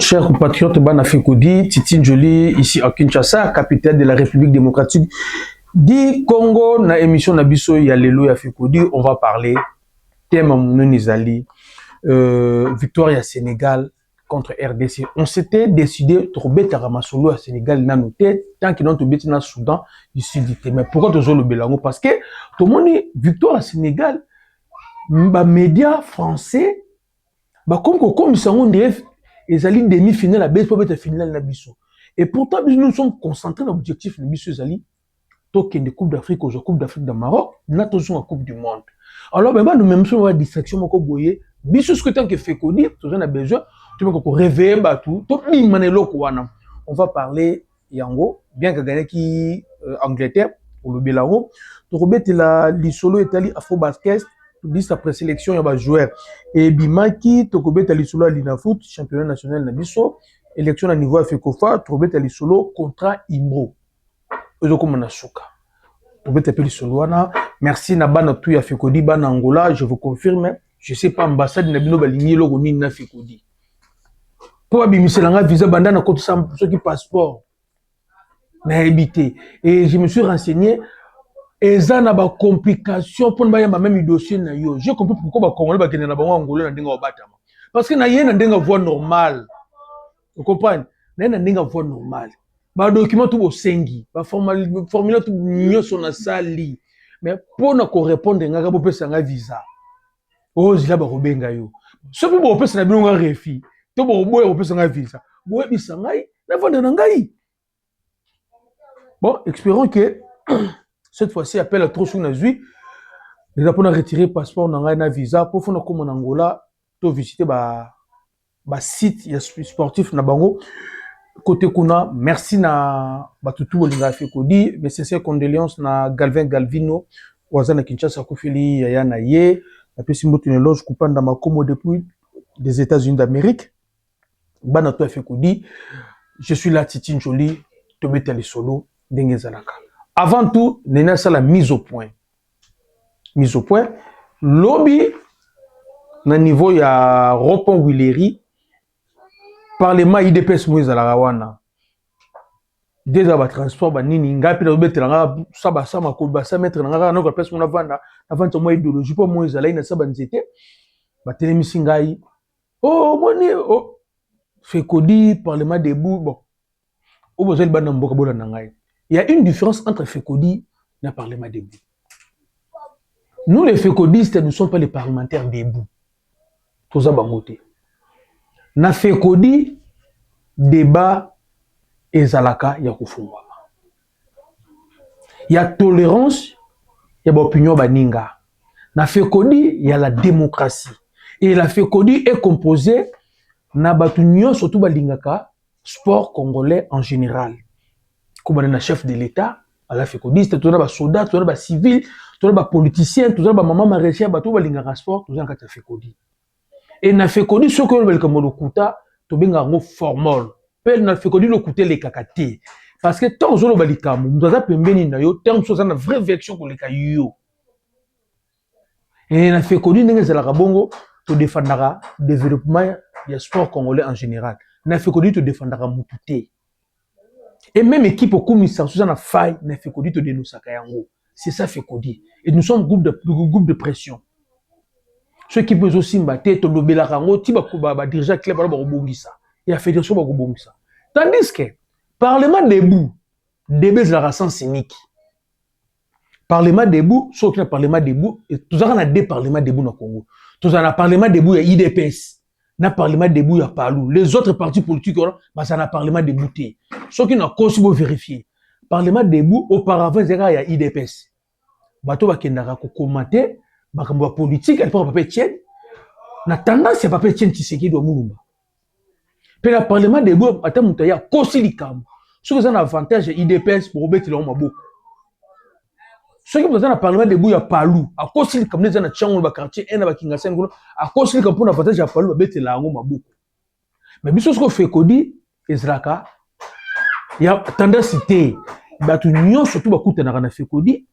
chers compatriotes, Bana Fekodi, Titi Jolie, ici à Kinshasa, capitale de la République démocratique du Congo. Na émission Nabiso Yalelo Fekodi, on va parler thème Nizali, victoire à Sénégal contre RDC. On s'était décidé de remettre Ramasolo à Sénégal dans nos têtes, tant qu'ils n'ont pas été dans le Soudan du Sud. Mais pourquoi tu as le Bélango? Parce que tout le monde dit victoire à Sénégal, les médias français, comme ça, on dirait ils allaient demi-finale, la base pour être finale Nabiso. Et pourtant, nous sommes concentrés dans l'objectif Nabiso Zali. Token de Coupe d'Afrique aux Coupe d'Afrique de Maroc, nous avons la Coupe du Monde. Alors, nous même sur la distraction, nous avons Biso ce que tant que fait qu'on dit, nous avons besoin, tu vas réveiller tout, on va parler Yango, bien que gagné qui Angleterre pour le Bélango, tu remettes la l'Isolo Italie Afro-Basket. Dit sa présélection, il y a des joueurs. Et Bimaki, Tokobet Alisolo à l'Inafoot, championnat national Nabiso, élection à niveau Afekofa, Tokobet Alisolo, contrat Imbro. Merci Nabana Touya Fekodi, Ban Angola, je vous confirme, je ne sais pas, ambassade Nabino Baligny, Logoni na Fekodi. Pour Abimiselanga, visa bandana contre ceux qui passeport. N'a habité. Et je me suis renseigné. Et ça n'a pas de complications pour même dossier. J'ai compris pourquoi les Congolais sont en Angola. Parce que y a une voie normale. Vous comprenez? Il y a une voie normale. Les documents sont sengi. Les formulaires sont sali. Mais pour nous répondre, il y a un visa. Oh, il y a un visa. Ce qui est un visa, c'est un refus. Il y a un visa. Bon, espérons que cette fois-ci, appel à trop sur Nazui. Les Japonais ont retiré le passeport, on a un visa pour faire comme en Angola, pour visiter le site sportif na bango. Côté Kuna, merci na Batutu Bolinga Fekodi, mes sincères condoléances na Galvin Galvino, Wazana Kinshasa Kofili Yaya na ye, la petite moto une loge coupant dans ma como depuis des États-Unis d'Amérique. Banato Fekodi, je suis là, Titi Jolie, te mettre les solos d'Engezalaka. Avant tout, Nena ça la mise au point. Mise au point. Lobby, na niveau ya Ropon Willery, Parlement IDPS Moïse à la Rawana. Déjà, le transport, nini, ngapi na obete nga saba sama kolba sa mettre nga na ko place mon avanda, avant to moi idéologie pas Moïse là ina saba nzete. Ba telemisi ngai. Oh, moni, oh. Fekodi, Parlement debout, bon. O besoin de bana mboka bola na ngai. Il y a une différence entre Fekodi et le Parlement debout. Nous, les Fekodistes, nous ne sommes pas les parlementaires debout. Tout ça, bangoté. Na Fekodi, débat et Zalaka, il y a Kufungwa. Il y a tolérance, il y a opinion baninga. Na Fekodi, il y a la démocratie. Et la Fekodi est composée na batunyo, surtout balingaka, sport congolais en général. Comme on a un chef de l'État, à la Fekodi, tu as des soldats, tu as des civils, tu as des politiciens, tu as des mamans maraîchères, tu as des sport, tu as des Fekodi. Et na Fekodi, ce que l'on comme le kuta, tu as un formol. Puis na Fekodi, le kuta les kakate. Parce que tant que nous avons nous avons pembeni na yo, tant que une vraie version pour les kayo. Et na Fekodi, nous avons bongo, tu défendras le développement du sport congolais en général. Na Fekodi, tu défendras Moutouté. Et même équipe au commissaire, sous un faille, n'a fait Kodi te dénoncer Kayango. C'est ça fait Kodi. Et nous sommes groupe de pression. Ceux qui peuvent aussi mbatter, te lobela rango, tiba kuba dirigeant club ba robongisa. Et la fédération ba robongisa. Tandis que Parlement debout, débat de la race cynique. Parlement debout, sauf que le Parlement debout, et tout ça on a deux parlements debout dans Congo. Tout ça on a Parlement debout il y a IDPS. Na Parlement debout il y a Palou. Les autres partis politiques bah ça na Parlement débouté. Ceux qui n'ont pas vérifié. Parlement debout, auparavant, il y a IDPS. Bato va kendara ko commenter, bakambo politique, elle peut pas tienne. Na tendance, il n'y a pas tienne Tshisekedi do Mulumba. Puis le Parlement debout, attends, moutaya, kosi likam. Ceux qui ont un avantage, IDPS pour obéir leur maboko. Ceux qui ont un Parlement debout, il y a Palou. À kosi likam, les gens na Tchango, le quartier, un na Kingasen, à kosi likam pour avantage, il y a Palou, obéir leur maboko. Mais biso ce qu'on fait Kodi, Ezraka, il y a tendance à citer, surtout beaucoup de Fekodi,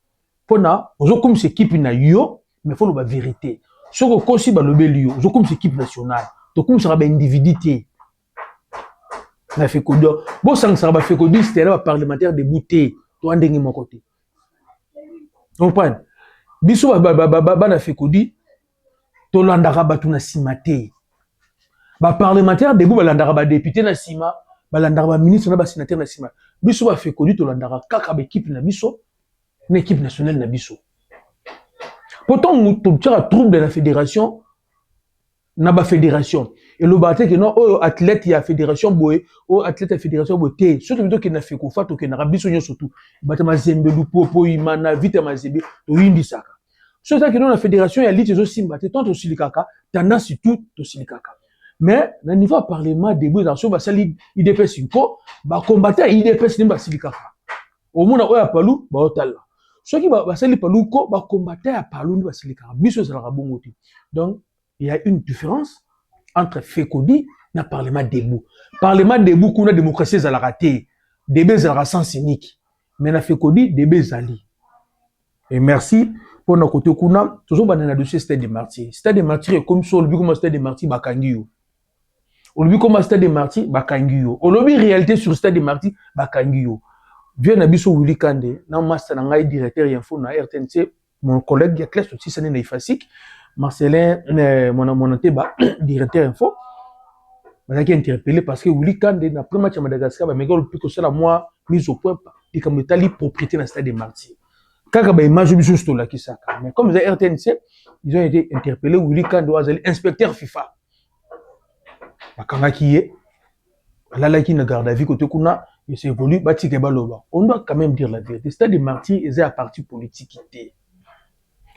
pour na, comme cette équipe na yo, mais il faut la vérité. Ce qu'on considère le belio, comme cette équipe nationale, donc comme ça va individualité. na FECODI bo sang ça ba FECODI c'était là parlementaire de bouté to andenge mon côté on comprend biso ba na FECODI to landaka batu na simate ba parlementaire de ba landaka ba député na sima ba landaka ba ministre na ba sénateur na sima biso ba FECODI to landaka kaka ba équipe na biso na équipe nationale na biso pourtant to tira trouble de la fédération na ba fédération et le baté que non o athlète ya fédération boy o athlète ya fédération boté surtout plutôt que na feko fa to que na biso nyo surtout bata mazembe lu popo imana vite mazembe to yindi saka so ça que non la fédération ya lite zo simba te tant to silikaka tendance tout to silikaka mais na niveau parlement debout dans so ba sali IDPS info ba combattre IDPS ni ba silikaka au mona o ya palu ba otala so ki ba sali palu ko ba combattre ya palu ni ba silikaka biso za la bongo donc il y a une différence entre FECODI et Parlement debout. Parlement debout, qu'on a démocratie à la raté, débat à la sens unique. Mais na FECODI, débat zali. Et merci pour notre côté qu'on a toujours banana dossier stade de martyrs. Stade de martyrs comme ça, on le comme stade de martyrs bakangiyo. On le comme stade de martyrs bakangiyo. On le réalité sur stade de martyrs bakangiyo. Vieux Nabiso Willy Kande, na master na ngai directeur info na RTNC, mon collègue qui a classe aussi ça n'est ifasik. Marcelin, mon anteba, directeur info, m'a interpellé parce que Willy Kande, dans le premier match à Madagascar, mais le plus que cela, moi, mise au point, et comme l'Italie, propriété dans le stade des martyrs. Quand il y a une image de juste là qui s'accorde. Mais comme les RTNC, ils ont été interpellés, Willy Kande, inspecteur FIFA. Quand qui est, là, qui ne garde à vie, côté Kuna, il s'est évolué, on doit quand même dire la vérité. Le stade des martyrs, ils ont un parti politique.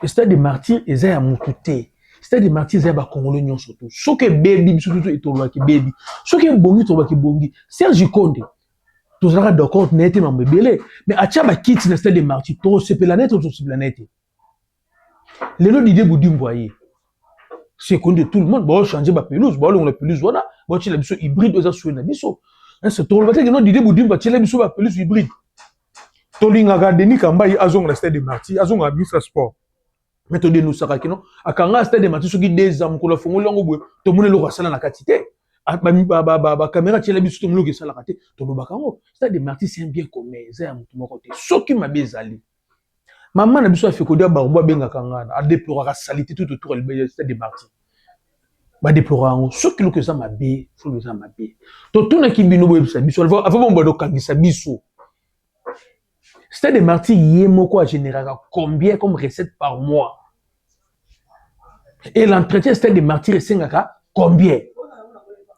Le stade des martyrs, ils ont un moutouté. Le stade des martyrs, ils ont un congolais surtout. Ce qui est baby, surtout, et tout le baby. Ce qui est bongi, tout le bongi. Serge Konde, tout ça, d'accord, net, mais à Tchaba quitte le stade des martyrs, tout ce planète, tout ce planète. Les lots d'idées, vous dites, voyez. C'est qu'on dit tout le monde, bon, changer ma pelouse, bon, on la pelouse, voilà. Bon, tu l'as mis hybride, aux assurés, la biso. C'est tout le monde qui a dit, vous dites, tu l'as mis sur la pelouse hybride. Tolinga Gardeni, Kambaye, Azong, le stade des martyrs, Azong, ministre sport. Mais tu dis nous ça qui non à quand stade de match ceux qui des hommes qu'on a fait longo boy to mone lo rasala na quantité ba caméra tu l'as vu tout le monde qui ça la raté to lo bakango stade de match c'est un bien commun ça à mon côté ce qui m'a bezali maman na biso a fait kodia ba benga kanga a déplorer la saleté tout autour le stade de match ba déplorer ce qui que ça m'a bé faut que ça m'a bé to tout na ki bino boy ça biso avant bon ba do kangisa biso stade de martyrs, yemoko a généré combien comme recette par mois? Et l'entretien stade de martyrs, c'est combien?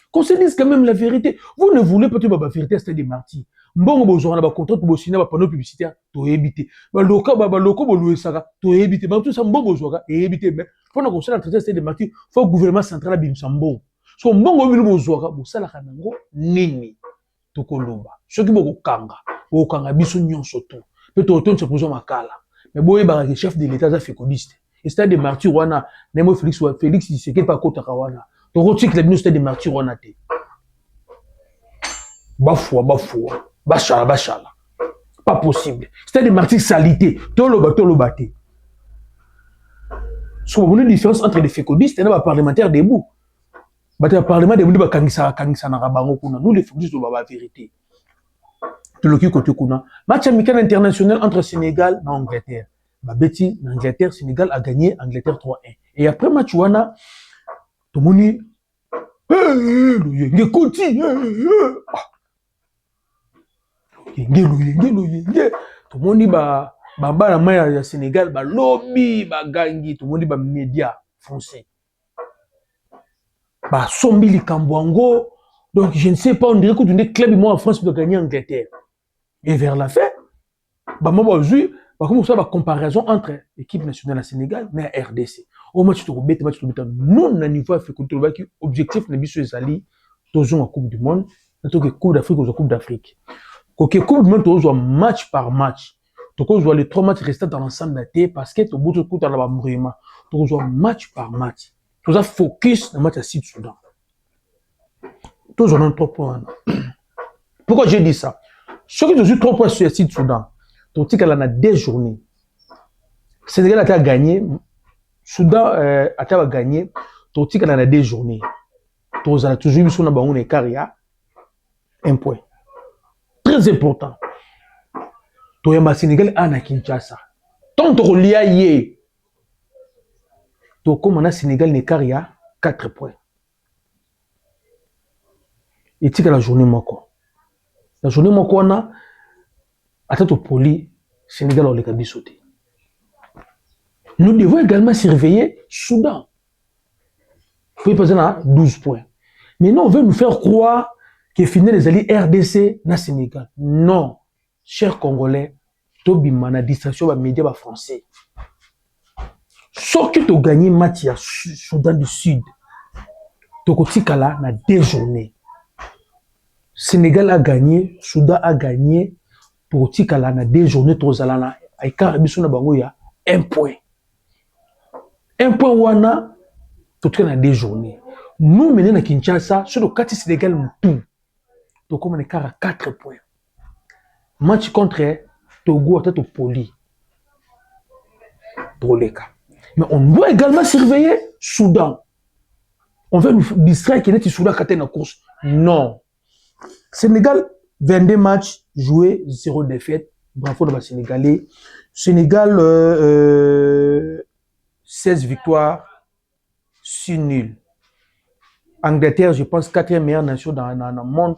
Qu'on se dise quand même la vérité. Vous ne voulez pas la vérité stade de martyrs. Bon, vous aurez un contrat pour signer un panneau publicitaire, tu éviter. Loko, louer ça, tu éviter. Tout ça, bon, vous aurez éviter. Mais pour nous construire l'entretien stade de martyrs, il faut que le gouvernement central a bien sambo. So, bon, vous aurez, vous savez, nini. Tokoloba. Ce qui vous kanga. Vous kanga biso nyon soto. Peut-être autant se poser makala. Mais boye ba chef de l'état za fécodiste. Et stade de martyr wana nemo Félix il se pas kota kawana. To rotik la bino stade de martyr wana te. Bafwa. Bachala. Pas possible. Stade de martyr salité. Toloba te. So vous avez une différence entre les fécodistes et les parlementaires debout. Le parlement debout ba kangisa na rabango kuna. Nous les fécodistes on va la vérité. Le côté kuna match amical international entre Sénégal et Angleterre. Babeti l'Angleterre, Sénégal a gagné Angleterre 3-1. Et après match wana tout le monde tout le monde dit ba la main Sénégal ba lobby ba gangi tout le monde dit ba média français. Ba sombi li kambwango donc je ne sais pas on dirait que tous les clubs moi en France doit gagner Angleterre. Et vers la fin, comme ça, la comparaison entre l'équipe nationale à Sénégal et la RDC. Au match de Robert, nous, on a un niveau qui objectif de l'Ibissu Zali, toujours en Coupe du Monde, notre Coupe d'Afrique ou Coupe d'Afrique. Quand la Coupe du Monde, on joue match par match. Donc, on joue les 3 matchs restants dans l'ensemble de la terre parce que tu as beaucoup de mouvement. On joue match par match. Tu as focus dans le match à Sud-Soudan. Tu as 3 points. Pourquoi j'ai dit ça? Ce qui est 3 points sur le Sud-Soudan, tu as 2 journées. Sénégal a gagné, Soudan a gagné, tu as 2 journées. Tu as toujours eu son abandon et carrière. Un point. Très important. Toyamba Sénégal à Kinshasa. Tant que l'IA y est, comme on a Sénégal, l'écart y a 4 points. Et tu la journée moko. La journée moko on a attends poli Sénégal on les a sauté. Nous devons également surveiller Soudan. Il faut y passer à 12 points. Mais non, on veut nous faire croire que finir les alliés RDC na Sénégal. Non, chers Congolais, Tobi mana distraction ba média ba français. Sauf que tu gagné match à Soudan du Sud. Tokotikala na 2 journées. Sénégal a gagné, Soudan a gagné. Pour Tikala na 2 journées tozalana ay karabiso na bango ya 1 point. 1 point wana tout na 2 journées. Nous menons na Kinshasa sur le 4 Sénégal tout. Donc comme on est à 4 points. Match contre Togo à Poli. Pour les cas. Mais on doit également surveiller Soudan. On veut nous distraire qu'il est Soudan qui est en course. Non. Sénégal, 22 matchs joués, 0 défaite. Bravo dans le Sénégalais. Sénégal, 16 victoires, 6 nuls. Angleterre, je pense, 4e meilleure nation dans le monde,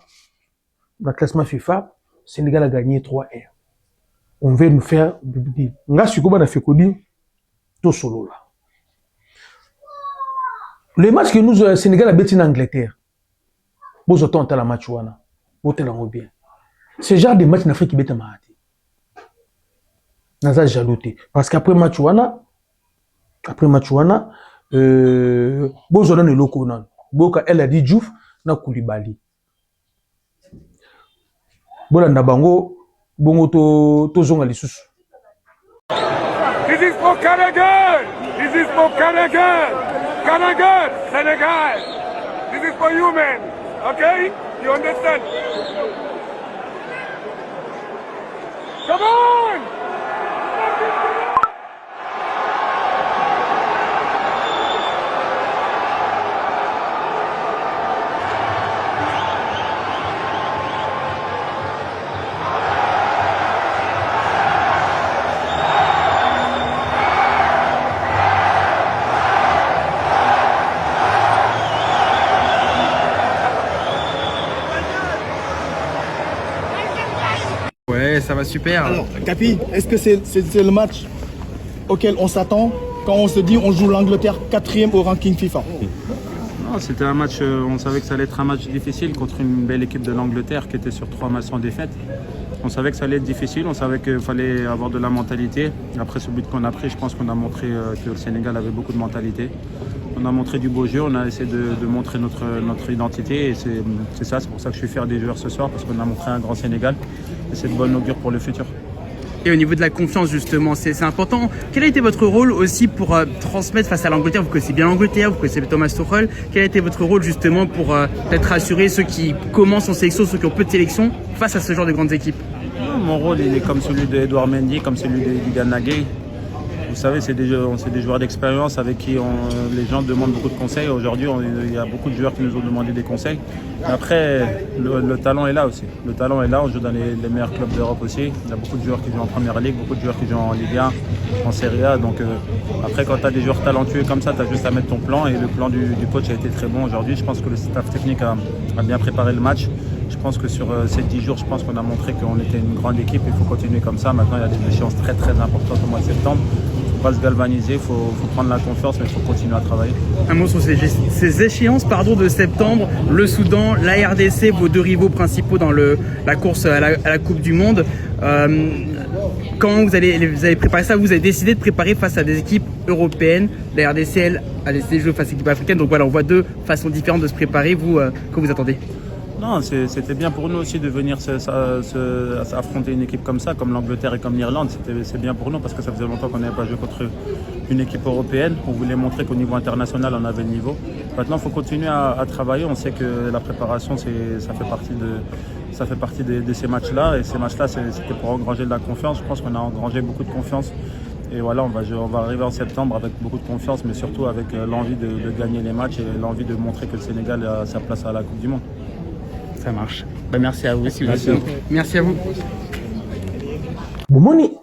dans le classement FIFA. Sénégal a gagné 3-1. On veut nous faire. Le match que nous, Sénégal a battu en Angleterre. Vous avez la match. Vous avez bien. Ce genre de match en Afrique qui bat en Mahati. Naza jalouté. Parce qu'après match, vous avez le loco. Boka elle a dit Diouf na Koulibaly. Bolanda bango bongo to zonga lisusu. This is for Canada. This is for Canada. Canada, Senegal. This is for you, man. Okay? You understand? Come on! Ouais, ça va super. Alors, Capi, est-ce que c'est le match auquel on s'attend quand on se dit on joue l'Angleterre 4e au ranking FIFA? Non, c'était un match, on savait que ça allait être un match difficile contre une belle équipe de l'Angleterre qui était sur 3 matchs sans défaite. On savait que ça allait être difficile, on savait qu'il fallait avoir de la mentalité. Après ce but qu'on a pris, je pense qu'on a montré que le Sénégal avait beaucoup de mentalité. On a montré du beau jeu, on a essayé de montrer notre identité et c'est ça, c'est pour ça que je suis fier des joueurs ce soir parce qu'on a montré un grand Sénégal et c'est de bonne augure pour le futur. Et au niveau de la confiance justement, c'est important. Quel a été votre rôle aussi pour transmettre face à l'Angleterre? Vous connaissez bien l'Angleterre, vous connaissez Thomas Tuchel. Quel a été votre rôle justement pour peut-être rassurer ceux qui commencent en sélection, ceux qui ont peu de sélection face à ce genre de grandes équipes? Mon rôle il est comme celui d'Edouard Mendy, comme celui d'Igana Gueye. Vous savez, c'est des joueurs d'expérience avec qui les gens demandent beaucoup de conseils. Aujourd'hui, il y a beaucoup de joueurs qui nous ont demandé des conseils. Mais après, le talent est là aussi. Le talent est là, on joue dans les meilleurs clubs d'Europe aussi. Il y a beaucoup de joueurs qui jouent en Première Ligue, beaucoup de joueurs qui jouent en Ligue 1, en Serie A. Donc après, quand tu as des joueurs talentueux comme ça, tu as juste à mettre ton plan. Et le plan du coach a été très bon aujourd'hui. Je pense que le staff technique a bien préparé le match. Je pense que sur ces 10 jours, je pense qu'on a montré qu'on était une grande équipe. Il faut continuer comme ça. Maintenant, il y a des échéances très très importantes au mois de septembre. Il ne faut pas se galvaniser, il faut prendre la confiance, mais il faut continuer à travailler. Un mot sur ces échéances de septembre, le Soudan, la RDC, vos 2 rivaux principaux dans la course à la Coupe du Monde. Quand vous allez préparer ça, vous avez décidé de préparer face à des équipes européennes. La RDC, elle, a décidé de jouer face à l'équipe africaine. Donc voilà, on voit 2 façons différentes de se préparer. Vous, que vous attendez? Non, c'était bien pour nous aussi de venir affronter une équipe comme ça, comme l'Angleterre et comme l'Irlande. C'est bien pour nous parce que ça faisait longtemps qu'on n'avait pas joué contre une équipe européenne. On voulait montrer qu'au niveau international, on avait le niveau. Maintenant, il faut continuer à travailler. On sait que la préparation, ça fait partie de ces matchs-là. Et ces matchs-là, c'était pour engranger de la confiance. Je pense qu'on a engrangé beaucoup de confiance. Et voilà, on va arriver en septembre avec beaucoup de confiance, mais surtout avec l'envie de gagner les matchs et l'envie de montrer que le Sénégal a sa place à la Coupe du Monde. Ça marche. Bah, merci à vous aussi. Merci. Merci à vous. Bomoni,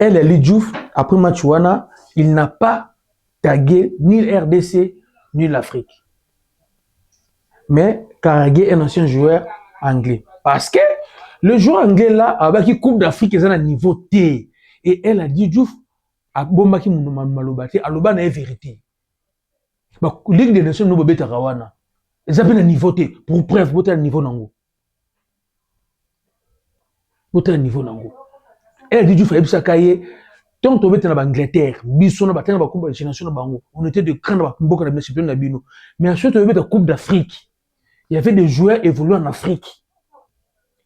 El Diouf, après match wana, il n'a pas tagué ni le RDC ni l'Afrique. Mais Karagé est un ancien joueur anglais. Parce que le joueur anglais là, avec qui Coupe d'Afrique, ils ont un niveau T. Et elle a dit Diouf, à Bombaki Malobati, à Loba n'a vérité. Bah, Ligue des Nations, nous bébé Tarawana. Ils ont un niveau T. Pour preuve, vous avez un niveau Nango. Vous avez un niveau Nango. Elle a dit Diouf, il y a tant que tu es en Angleterre, on était de grands champions. Mais ensuite, tu es en Coupe d'Afrique. Il y avait des joueurs évolués en Afrique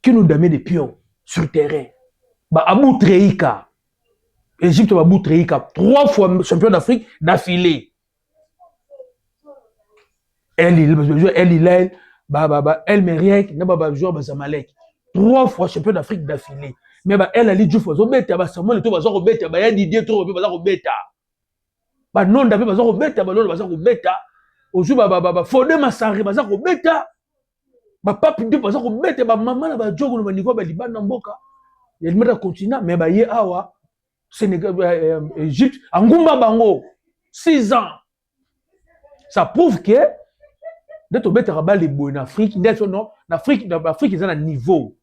qui nous donnaient des pions sur le terrain. Abou Treika, Égypte, Abou Treika, 3 fois champion d'Afrique d'affilée. El Hilal, El Meriek, joueur Zamalek, 3 fois champion d'Afrique d'affilée. Mais elle a dit Diouf bazobeta Samuel to bazobeta ya Didier to bazobeta non d'après bazobeta non bazobeta ozu Fodé Massari bazobeta papi de bazobeta maman na ba jogo na niveau ba Liban na mboka il meta continent mais ye awa Sénégal Égypte angumba bango 6 ans. Ça prouve que d'être beta ba les boy en Afrique d'être non en Afrique ils ont un niveau.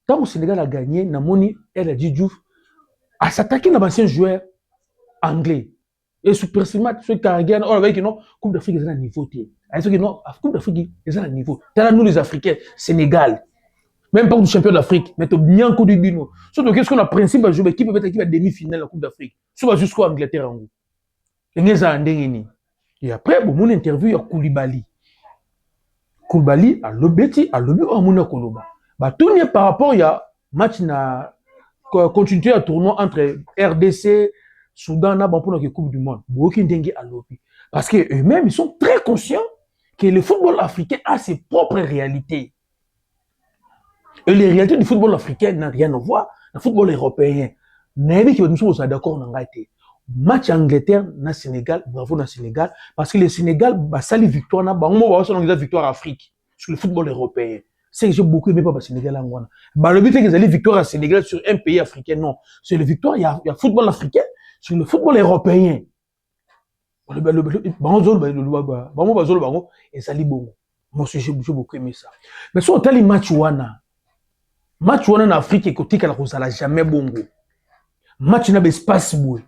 Quand le Sénégal a gagné, Namoni, elle a dit Diouf, à s'attaquer à l'ancien joueur anglais. Et super cinéma, ceux qui regardent, on avait dit non, Coupe d'Afrique, ils ont un niveau. Ils ont dit non, Coupe d'Afrique, ils ont un niveau. T'as nous les Africains, Sénégal. Même pas du champion d'Afrique, mais tu as bien connu Bino. Surtout qu'est-ce qu'on a principe à jouer, qui peut être équipe à demi-finale de la Coupe d'Afrique. Soit jusqu'au Angleterre en haut. Et après, mon interview, il y a Koulibaly. Koulibaly, à l'obéti, à l'obé, à Mouna Koloba. Tout n'est par rapport à match na continuité à tournoi entre RDC, Soudan, pour la Coupe du Monde. Parce qu'eux-mêmes, ils sont très conscients que le football africain a ses propres réalités. Et les réalités du football africain n'ont rien à voir avec le football européen. Nous sommes d'accord dans le match Angleterre, na Sénégal, bravo na Sénégal, parce que le Sénégal, ça les victoires, na victoire Afrique sur le football européen. C'est que j'ai beaucoup aimé pas le Sénégal en Ghana. Le but c'est que les victoires à Sénégal sur un pays africain, non. C'est le victoire, il y a football africain sur le football européen. Et ça lit bon. Moi aussi, j'ai beaucoup aimé ça. Mais si on a les matchs en Afrique, et côté qu'elle n'a jamais bon. Match n'a pas espace boué.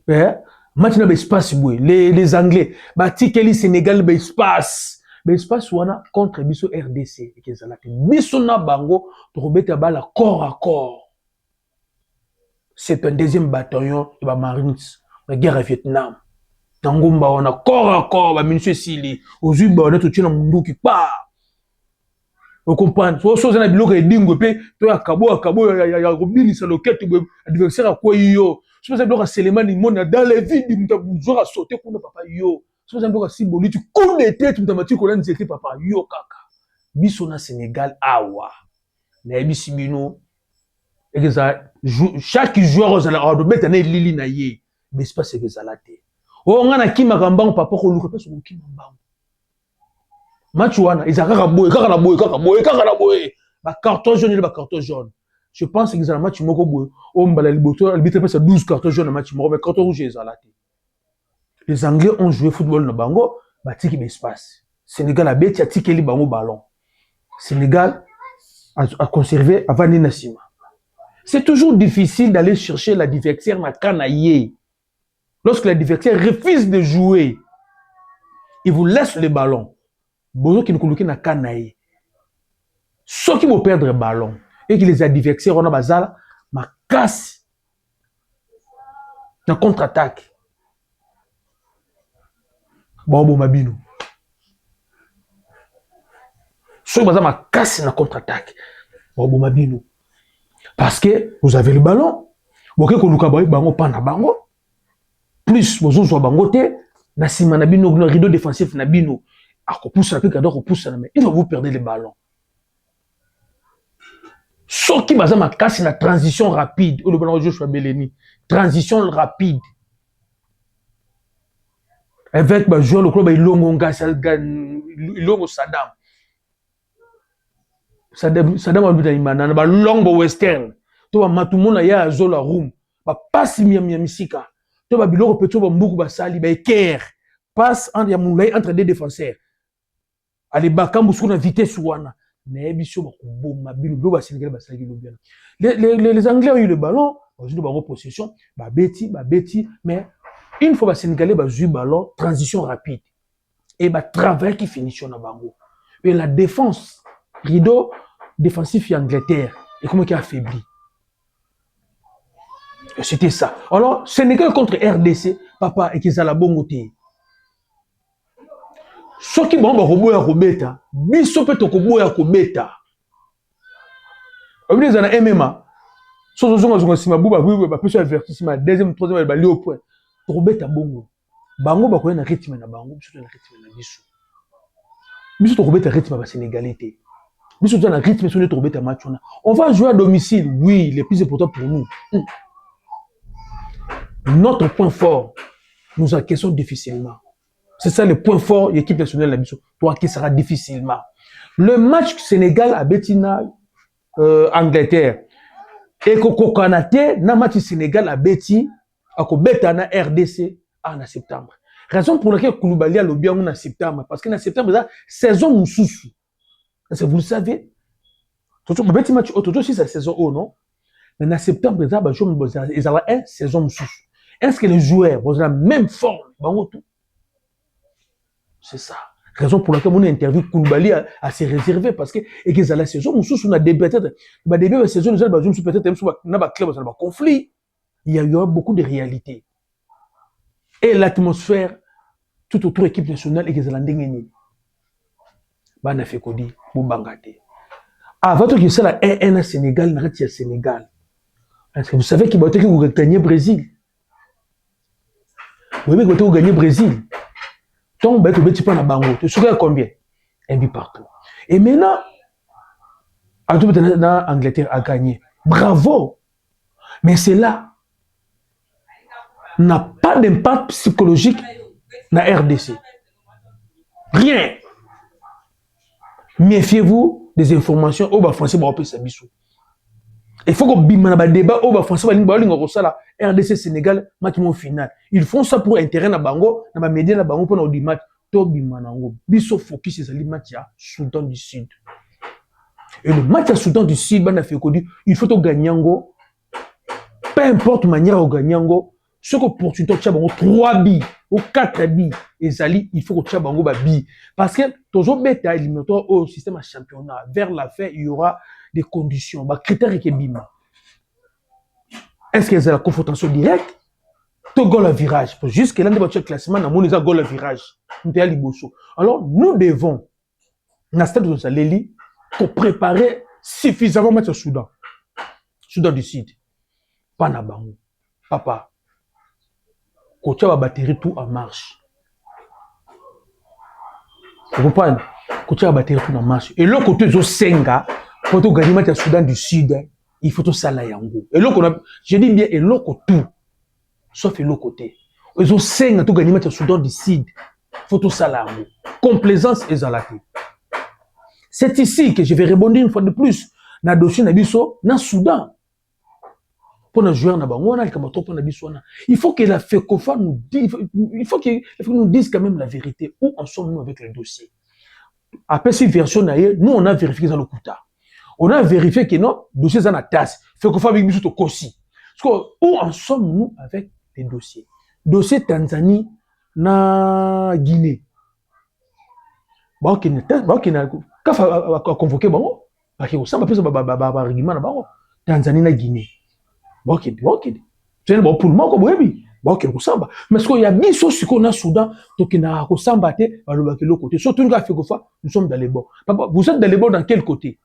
Match n'a pas espace boué. Les Anglais, Tikeli Sénégal, espace. Mais espace wana contre biso RDC et kezalaki biso na bango to robeta bala corps à corps. C'est un deuxième bataillon de la Marines, la guerre au Vietnam. Tangomba on a corps à corps ba ministre Sili, ozuba on a tout tient mundu qui part. Vous comprenez? So so na biloko edingo pe to ya ya robini sa loquette adversaire a quoi yo. So ça doit Seleman il monte dans les vides, il doit sauter pour ne papa yo. Si vous avez un symbole, tu coules les têtes, tu m'as dit qu'on a une équipe, papa, yo kaka. Bisona Sénégal, awa. Naebi Simino. Chaque joueur, on a mettre un lili na ye. Mais c'est pas ce que ça l'a été. Oh, on a qui m'a gambang, papa, on l'a pas sur qui m'a gambang. Matchouana, ils ont kakaboy. Ba carton jaune, il ba carton jaune. Je pense qu'ils ont un match moko boy. On m'a la liboto, elle bitre pas 12 cartons jaunes un match moko, mais carton rouge, ils ont la tête. Les Anglais ont joué football dans Bango, batiki l'espace. Sénégal a bêti a tikeli bango ballon. Sénégal a conservé Avani Nassima. C'est toujours difficile d'aller chercher l'adversaire na Kanaye. Lorsque l'adversaire refuse de jouer, il vous laisse le ballon. Bozo qui nous coloque na Kanaye. Ceux qui vont perdre le ballon et que les adversaires ont bazala ma casse na contre-attaque. Bon Mabino. Soit vous avez ma casse na contre-attaque. Bon Mabino. Parce que vous avez le ballon. Vous avez le ballon pas na bango. Plus vous avez bango te na sima na bino le rideau défensif na bino. A repousse la pique à repousse la main. Il va vous perdre le ballon. Soit qui vous avez ma casse na transition rapide. Ou le ballon Joshua Beleni. Transition rapide. avec ba joueur le club Ilongo Ngasa Ilongo Saddam abita imana ba longo western to ba matumona ya azola room ba passe misika to ba biloko peto ba mbuku ba sali ba équerre passe entre ya mulai entre deux défenseurs ali bakambu suna vitesse wana na biso ba kuboma bino do ba Sénégal ba sali lo bien les anglais ont eu le ballon ils ont eu possession ba beti mais une fois ba Sénégalais ba jouer ballon transition rapide et ba travail qui finit sur na bango et la défense rideau défensif Angleterre et comment qui a affaibli. C'était ça. Alors Sénégal contre RDC papa et qu'ils a la bonne côté. Ce qui bon ba robo ya kobeta biso pe to kobo ya kobeta. Obli za na MMA so zonga sima buba ba peso avertissement deuxième troisième ba li au point. To kobeta bongo. Bango ba ko na rythme na bango biso na rythme na biso. Biso to kobeta rythme ba sénégalité. Biso to na rythme sur le to kobeta match on. On va jouer à domicile, oui, le plus important pour nous. Notre point fort, nous encaissons difficilement. C'est ça le point fort de l'équipe nationale de la Bisso. Toi qui sera difficilement. Le match Sénégal à Bettina, Angleterre. Et Koko Kanate, na match Sénégal à Betty, à Betana RDC en septembre. Raison pour laquelle Koulibaly a le bien en septembre. Parce qu'en septembre, c'est saison moussous. Vous le savez. Betty match autour c'est la saison haut, non? Mais en septembre, ils ont une saison moussous. Est-ce que les joueurs ont la même forme? C'est ça. Raison pour laquelle on a interviewé Koulibaly à se réserver parce que et qu'ils ont la saison où on a débuté peut-être bah début de saison nous allons peut-être même sur na club ça va conflit. Il y a eu beaucoup de réalités. Et l'atmosphère tout autour de l'équipe nationale et qu'ils ont ndengeni. Ba na fait kodi bangate. Ah votre que c'est la RN Sénégal na retia Sénégal. Est-ce que vous savez qu'il va gagner Brésil? Oui, mais vous gagner Brésil. Donc, tu ne pas na bango. Tu sais combien? Un but partout. Et maintenant, Angleterre a gagné. Bravo! Mais c'est là. N'a pas d'impact psychologique na RDC. Rien. Méfiez-vous des informations au bas français pour sa bisou. Il faut qu'on bimana ba débat au bas français ba lingo la RDC Sénégal match final. Ils font ça pour intérêt na bango na ba média na bango pour na di match to bimana ngo. Biso focus sur le match à Soudan du Sud. Et le match à Soudan du Sud ba na fait que il faut to gagner ngo. Peu importe manière au gagner ngo, ce que pour tu to bango 3 billes ou 4 billes et Zali, il faut que tu bango ba billes parce que toujours bêta éliminatoire au système à championnat vers la fin il y aura des conditions, bah critères qui bima. Est-ce qu'il y a la confrontation directe? To goal à virage. Jusqu'à là, nous avons classement, nous avons goal à virage. Alors, nous devons, dans le stade de Saleli, pour préparer suffisamment match au Soudan. Soudan du Sud. Pas na bango. Papa. Coach va batterie tout en marche. Vous comprenez? Coach va batterie tout en marche. Et l'autre côté, je senga. Pour tout gagner le Soudan du Sud, il faut tout ça là yango. Et l'autre, je dis bien, et l'autre tout, sauf l'autre côté. Ils ont 5 tout gagner le Soudan du Sud, il faut tout ça là yango. Complaisance et zalaté. C'est ici que je vais rebondir une fois de plus. Na dossier na biso na Soudan. Pour nos joueurs na bango na kamato pour na biso na. Il faut que la FECOFA nous dise, il faut que nous dise quand même la vérité. Où en sommes-nous avec le dossier? Après cette version nous on a vérifié dans le Kouta. On a vérifié que non, dossier dans la tasse. Fait qu'on fait avec nous aussi. Où en sommes-nous avec les dossiers? Dossier Tanzanie, na Guinée. Bon, qui n'a pas convoqué, bon, parce que ça m'a fait un règlement là-bas. Tanzanie, na Guinée. Bon, ok. C'est bon pour le moment, comme oui. Bon, ok, mais ce qu'il y a bien chose qu'on a Soudan, donc il a combatté à l'autre côté. Surtout, nous sommes dans les bords. Papa, vous êtes dans les bords dans quel côté?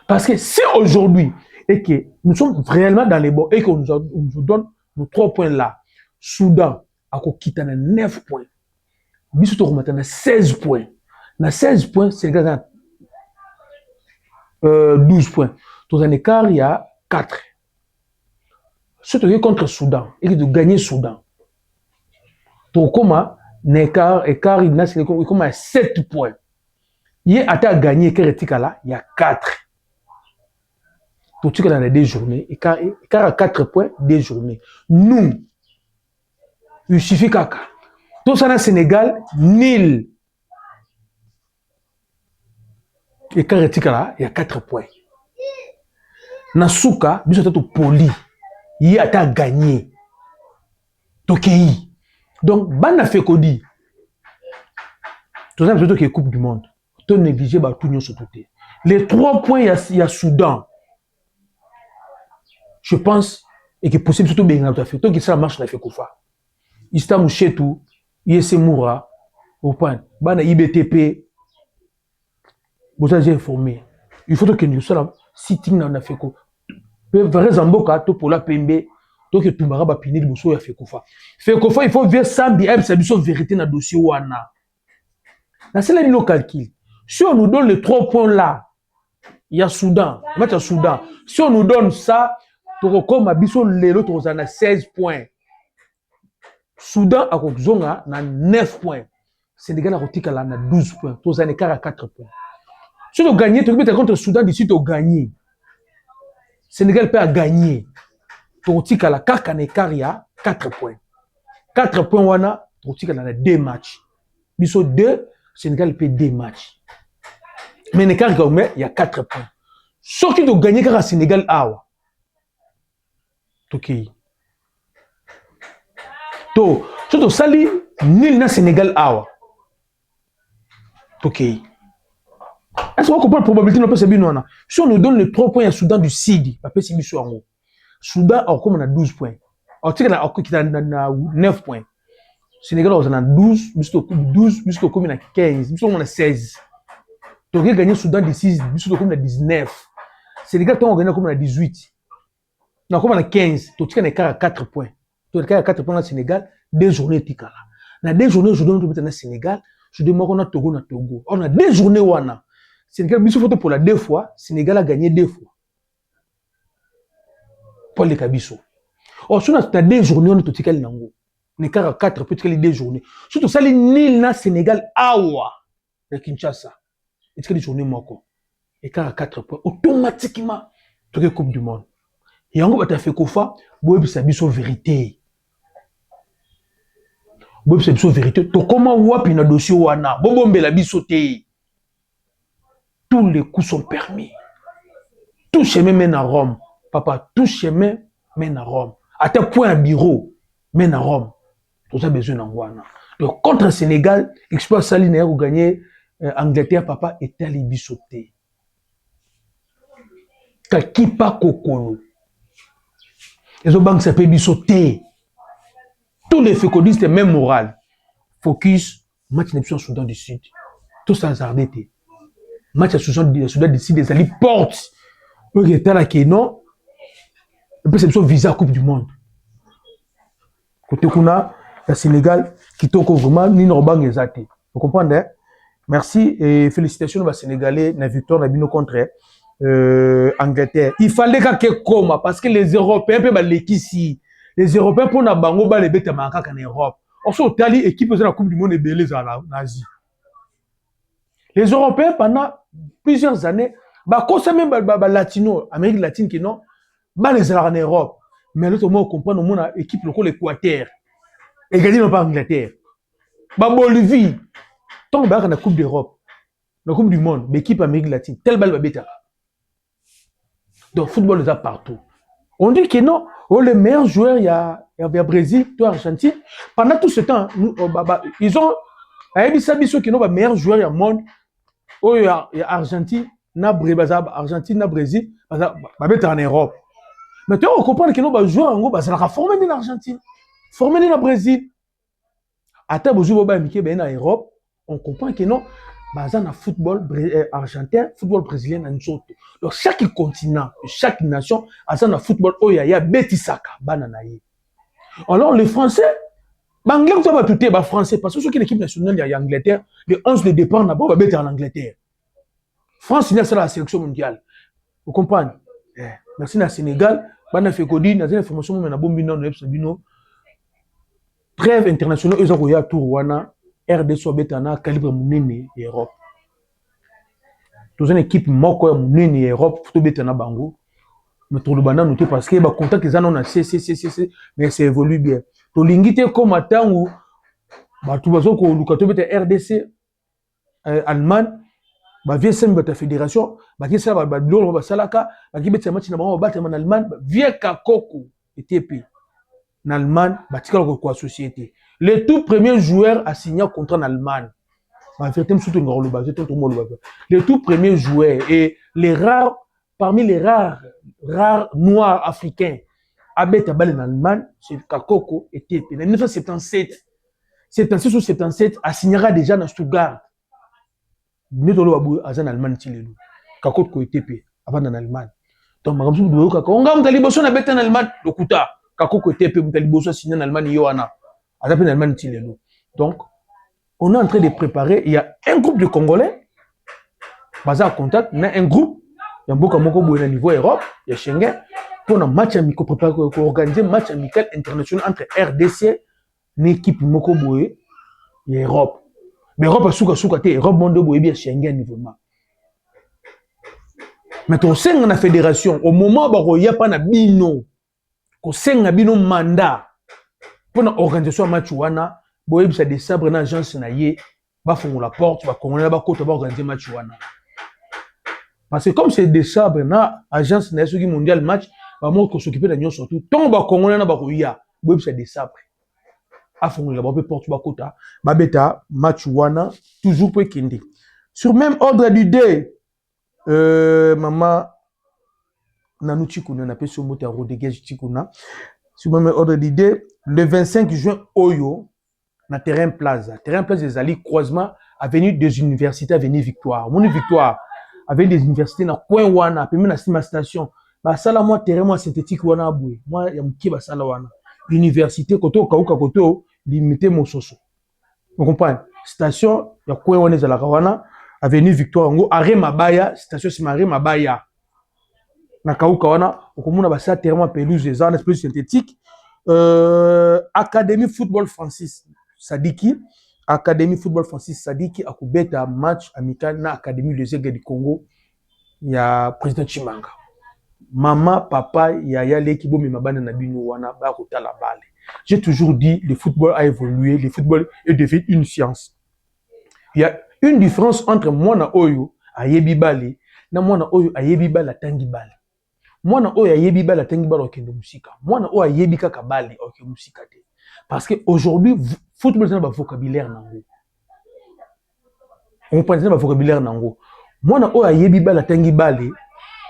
Parce que si aujourd'hui, et que nous sommes réellement dans les bords, et qu'on nous donne nos 3 points là, Soudan, à Kokitana 9 points, Bissouto Romatana 16 points. Dans 16 points, c'est dans 12 points. Dans un écart, il y a 4. Si tu es contre Soudan et que tu gagnes Soudan, tu comment écart il comme à 7 points. Il a gagné là, il y a 4. Tu as 2 journées, écart à 4 points, 2 journées. Nous, il suffit kaka. Tout ça dans Sénégal, nil. Écart là, il y a 4 points. Nasuka, nous sommes poli. Il a gagné. Tokei. Donc, Bana fait Kodi. Tout ça, c'est la Coupe du Monde. Tu négliges tout le monde. Les 3 points, il y a Soudan. Je pense, et que possible, surtout bien, tu as fait. Toi qui ça marche, tu as fait Koufa. Ista Mouchetou, Yese Moura, au point. Bana IBTP. Vous avez informé. Il faut que nous soyons sitting dans la FECO. Vrai Zamboka, to pour la PMB, to que Tumbara va pinir le bousseau à FECOFA. FECOFA, il faut voir ça, bien, c'est la vérité dans le dossier Wana. C'est là le calcul. Si on nous donne les 3 points là, il y a Soudan. Il y a Soudan. Si on nous donne ça, tu comme Abisso Lelo, tu as 16 points. Soudan a 9 points. Sénégal a 12 points. Tu as un écart à 4 points. Si tu gagnes, tu peux contre le Soudan d'ici, tu as gagné. Sénégal peut gagner. Tu as la carte en écart, il y a 4 points. 4 points, wana, tu as 2 matchs. Biso 2, Sénégal peut 2 matchs. Mais l'écart, il y a 4 points. Sauf que tu gagnes car Sénégal a. Ok. To, si tu sali, nil na Sénégal a. Ok. Est-ce qu'on comprend la probabilité de nous? Si on nous donne les 3 points à Soudan du Sidi, Soudan a 12 points. Alors, tu sais qu'il a 9 points. Sénégal a 12, 12, 15, 16. Tu as gagné Soudan du 6, 19. Sénégal a gagné 18. Donc, on a 15. Tu as 4 points. Tu as 4 points au Sénégal, 2 journées. Dans 2 journées, je donne au Sénégal, je demande qu'on a Togo. On a 2 journées. Sénégal, Bissou photo pour la 2 fois, Sénégal a gagné 2 fois. Pour les Kabiso. Or, si on a 2 journées, on est au Tikel Nango. On est 4 peut-être les 2 journées. Surtout ça, les Nil na Sénégal, Awa, de Kinshasa. Et tu as des journées, Moko. Et 4 points, automatiquement, tu as la Coupe du Monde. Et en gros, tu as fait Kofa, Bob Sabiso vérité. Bob Sabiso vérité. Tu comment Wap in a dossier Wana. Bobombe la bisoté. Tous les coups sont permis. Tout chemin mène à Rome. Papa, tout chemin mène à Rome. À tel point, un bureau mène à Rome. Tout ça besoin d'Anguana. Donc, contre le Sénégal, exploit Salinaire ou gagner Angleterre, papa, était à l'Ibisoté. Kakipa Kokolo. Les autres banques s'appellent Bisoté. Tous les fécondistes, même moral. Focus, match d'exception Soudan du Sud. Tout ça, hasardé. Match à Soudan du Sud, les alliés portent. Eux qui étaient là, qui non. Et puis, c'est le visa Coupe du Monde. Côté Kuna, le Sénégal, qui toque vraiment, ni Norban Ezate. Vous comprenez? Merci et félicitations aux Sénégalais, la victoire de Bino contre Angleterre. Il fallait qu'il coma parce que les Européens peuvent aller ici. Les Européens pour la bango les bêtes manquent en Europe. On se tali équipe de la Coupe du Monde et belé en Asie. Les Européens pendant plusieurs années, bah quand c'est même latino, Amérique latine qui non, bah les en Europe. Mais l'autre mot comprend au monde équipe locale Équateur. Et gagner non pas Angleterre. Bah Bolivie. Tant que dans la Coupe d'Europe, la Coupe du Monde, l'équipe Amérique latine, tel balle va bêta. Donc, le football est là partout. On dit que non, les meilleurs joueurs, il y a Brésil, toi, Argentine. Pendant tout ce temps, ils ont, ceux qui sont les meilleurs joueurs du monde, il y a Argentine, Argentine, Brésil, en Europe. Mais on comprend que nos joueurs en gros, ça a formé dans l'Argentine, formé dans le Brésil. À tel jour, en Europe, on comprend que non, dans le football argentin, football brésilien, donc chaque continent, chaque nation, a un football, il y a Betisaka, Bananaï. Alors les Français, l'anglais, vous avez tout les Français, parce que ceux qui l'équipe nationale, il y a Angleterre, les 11 de départ, on va mettre en Angleterre. France, c'est la sélection mondiale. Vous comprenez? Merci, le Sénégal, bana fait codi na zone information mais na bombi non bino trêve international eza ko ya tour wana RDC betana calibre munene Europe. Tous une équipe moko ya munene Europe to betana bango. Mais tout le bana noté parce que ba contact ils en ont c'est mais ça évolue bien. To lingité comme atangu ba tout bazo ko lukato beta RDC Allemagne ba VSM beta fédération ba ki sala ba bilolo ba salaka ba ki beta match na bango ba batema en Allemagne vie kakoko ETP en Allemagne ba tikala ko société. Le tout premier joueur a signé un contrat en Allemagne. Le tout premier joueur et les rares parmi les rares noirs africains à Betabal en Allemagne, c'est Kakoko et TP. En 1977, 76 ou 77, a signera déjà dans Stuttgart. Nous avons en Allemagne, Kakoko et TP, avant en Allemagne. Donc, on a Taliboso na bête en Allemagne, le Kuta, Kakoko et TP, Taliboso signé en Allemagne, Yohana, en Allemagne, donc, on est en train de préparer, il y a un groupe de Congolais, basé en contact, il y a un groupe, il y a beaucoup de niveau Europe, il y a Schengen, pour un match amical, pour organiser un match amical international entre RDC et l'équipe Moko Boé et Europe. Mais Europe a souka Europe Mondo Boé bien Schengen niveau. Mais on sait dans la fédération, au moment où il n'y a pas de bino, qu'on sait qu'il y a bino mandat pour l'organisation de match wana, boye bisa des sabres na agence na ye ba fongo la porte ba kongona ba kota ba organiser match wana. Parce que comme c'est des sabres na agence na soki mondial match ba mo ko s'occuper de nyon surtout tant ba kongona na ba koya boye bisa des sabres a fongo la ba porte ba kota ba beta match wana toujours pour kindi. Sur même ordre d'idée maman Nanou Chikuna na pe sur moteur Rodriguez Chikuna sur même ordre d'idée le 25 juin Oyo na terrain plaza des alliés croisement avenue des universités avenue Victoire mon Victoire avec des universités na coin wana pembe na sima station ba sala moi terrain moi synthétique wana aboué moi ya mki ba sala wana université koto kauka koto limité mososo vous comprenez station ya coin wana za la wana avenue Victoire ngo arrêt Mabaya station c'est arrêt Mabaya na kauka wana okomuna ba sala terrain pelouse za na plus synthétique Académie football Francis Sadiki, Académie Football Francis Sadiki a couvert un match amical na Académie Les Aigles du Congo. Il y a président Chimanga. Maman, papa, il y a l'équipe qui m'a na bino wana ba kota la balle. J'ai toujours dit le football a évolué, le football est devenu une science. Il y a une différence entre moi na oyo ayebi bale na moi na oyo ayebi bale tangi bale. Moi na oyo ayebi bale tangi bale okende musika. Moi na oyo ayebi kaka bale okende musika te. Parce qu'aujourd'hui, football, c'est un vocabulaire. On prend un vocabulaire. Moi, je suis ayebi bala tangi bale,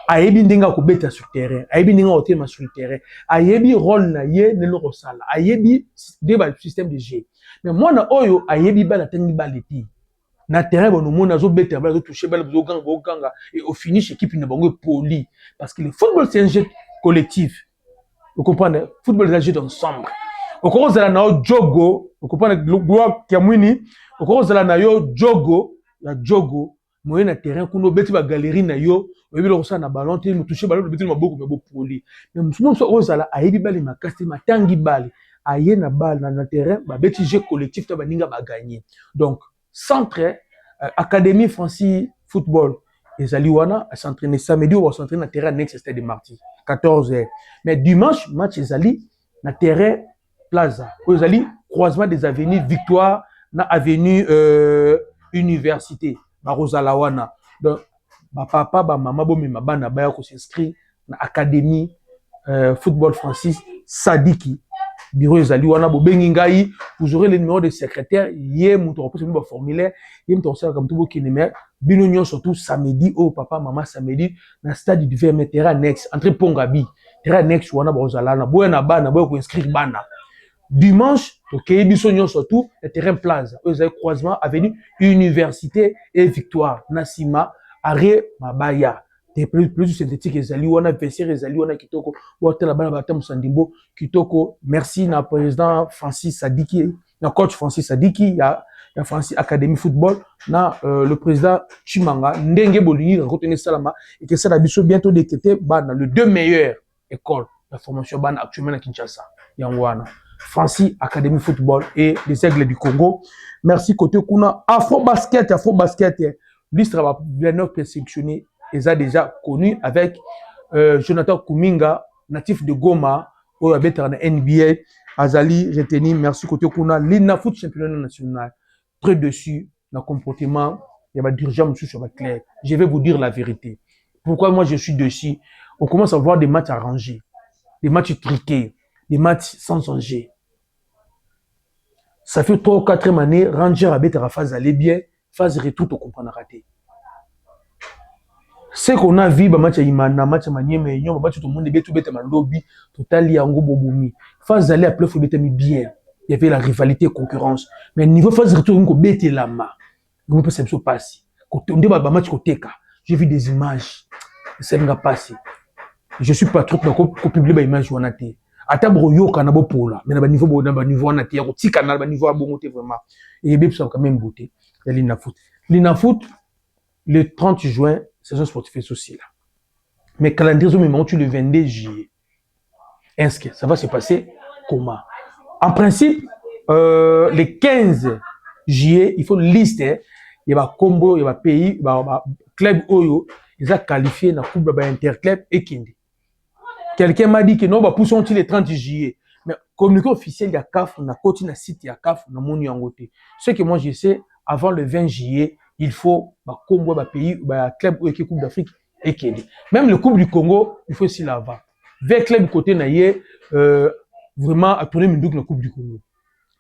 ayebi ndinga ko beta sur terrain, ayebi ndinga otema sur le terrain, ayebi rôle na ye nelo rosala, ayebi débat système de jeu. Mais moi, je suis ayebi bala tangi bale ti. Na terrain, bon, nous avons beta bala, toucher bala, ganga, et au finish, l'équipe n'a pas poli. Parce que le football, c'est un jeu collectif. Vous comprenez? Le football, c'est un jeu d'ensemble. Okoro zala na yo jogo, okopana gloire kiamwini, okoro zala na yo jogo, ya jogo, moye na terrain kuno beti ba galerie na yo, oyebi lo na ballon te, toucher ballon beti maboko mebo poli. Mais musumo so ozala ayebi bali makasti matangi bali, aye na balle na terrain, ba beti jeu collectif ta baninga ba gagner. Donc centre Académie Francis Football ezali wana s'entraîner samedi ou s'entraîner na terrain next stade de Marty 14h. Mais dimanche match ezali na terrain Plaza, aux alliés, croisement des avenues Victoire, na avenue Université, na Rosalawana. Donc, ma papa, ma maman, ma bana, baya ko s'inscrit na Académie Football Francis Sadiki. Bureau des alliés, wana bo bengingai, vous aurez le numéro de secrétaire, yé mouton repose le formulaire, yé mouton ça comme tout beau kinémer, binonion surtout samedi, oh papa, maman samedi, na stade du verre terrain next, entre Pongabi, terrain next, wana bo Rosalana, boya na bana, boya ko inscrire bana. Dimanche, ok, bisognon surtout, le terrain Plaza, vous avez croisement, avenue Université et Victoire, Nassima, arrêt Mabaya, des plus synthétiques, les alliés, on a versé les alliés, on a kitoko, ou à la bana batam Sandimbo, kitoko, merci, na président Francis Sadiki, na coach Francis Sadiki, il y a Francis Académie Football, na le président Chimanga, Ndenge Bolini, retenez Salama, et que ça a bientôt détecté, le deux meilleures écoles la formation ban actuellement à Kinshasa. Yangwana. Francis Académie Football et les Aigles du Congo. Merci côté Kuna. Afro Basket. L'histoire va bien sélectionné. Ils ont déjà connu avec Jonathan Kuminga, natif de Goma, au NBA. Azali, retenu, merci côté Kuna. L'Ina Foot championnat national. Très dessus, le comportement, il y a des dirigeants sur la clair. Je vais vous dire la vérité. Pourquoi moi je suis dessus? On commence à voir des matchs arrangés, des matchs truqués, des matchs sans enjeu. Ça fait 3 ou 4 années, Ranger a la phase aller bien, phase retour, on comprend raté. Ce qu'on a vu, match à Imana, match à Manieme, match tout le monde, tout bête lobby, total yango bobomi. Phase aller après, il faut bête bien. Il y avait la rivalité, concurrence. Mais niveau phase retour, on bête la main. On peut se passer. Quand on dit match côté cas, j'ai vu des images. Ça n'a pas passé. Je suis pas trop pour publier des images ou naté. Atabro yo kanabo pour là, mais na niveau naté, au petit canal, niveau à bon vraiment. Et bien ça quand même beauté. Il y a l'Inafoot. L'Inafoot le 30 juin, saison sportive aussi là. Mais calendrier au moment où tu le 22 juillet. Est-ce que ça va se passer comment? En principe, le 15 juillet, il faut lister. Il y a combo, il y a pays, il y a club Oyo, ils ont qualifié dans la coupe de Interclub et Kindi. Quelqu'un m'a dit que non, poussons le 30 juillet. Mais communiqué officiel, il y a CAF, on a côté na site, il y a CAF, on a mon yangoté. Ce que moi je sais, avant le 20 juillet, il faut combo, pays, club Oyo, coupe d'Afrique et Kindi. Même le coupe du Congo, il faut aussi là-bas. Vers club côté naïe, vraiment à tourner Mindouk dans la coupe du Congo.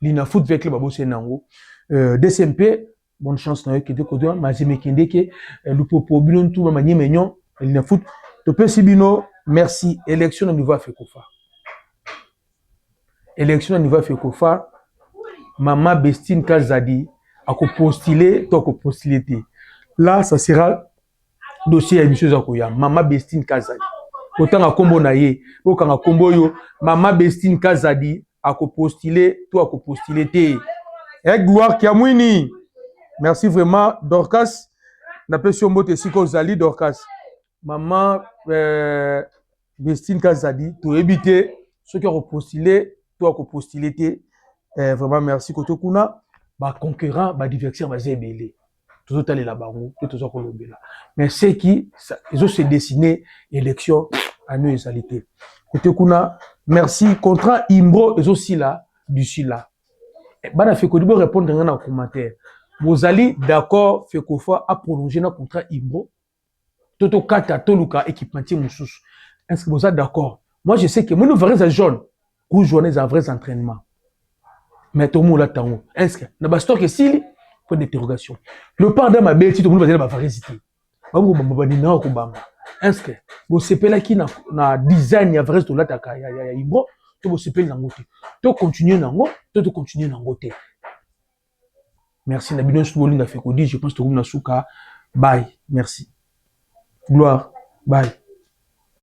L'Inafoot vers club à bosser nango. DCMP, bonne chance na que de côté Mazime Kindeke le popo bilon tout manier mignon L'Inafoot to pe sibino merci élection au niveau Afekofa. Élection au niveau Afekofa, Mama Bestine Kazadi a postulé, to postulé. Là ça sera dossier à émission Zakoya. Mama Bestine Kazadi. Autant à combo naie, autant à combo yo Mama Bestine Kazadi a postulé, to a postulé té. Et gloire qui a mouini. Merci vraiment, Dorcas. N'appelle sur mot Siko Zali, Dorcas. Maman, Bestine Kazadi, tu éviter ceux qui ont postulé, toi qui ont postulé, vraiment merci. Kotokuna, concurrent, divertir, zébélé. Tout aller là-bas, tout ça là. Mais c'est qui, ils ont se dessiné élection à nous égalité. Kotokuna, merci. Contrat Imbro, ils aussi là, d'ici là. Bana fait que vous répondre dans un commentaire. Vous allez d'accord, fait qu'au fois à prolonger notre contrat Imbro. Toto Kata, Toluka, équipementier Moussous. Est-ce que vous êtes d'accord? Moi, je sais que moi, nous verrons les jeunes, pour jouer à vrais entraînements. Mais tout le monde là-dedans. Est-ce que, dans le stock, s'il point d'interrogation. Le part de ma belle, tout le monde va dire ma varicité. Est-ce que, vous savez là qui n'a design, il y a vrai, tout là, il y a Imbro. Tu vas se payer dans côté. Tu continues dans côté. Tu continues dans côté. Merci. Nabino Soubouli n'a fait qu'au dit. Je pense que tu as Bye. Merci. Gloire. Bye.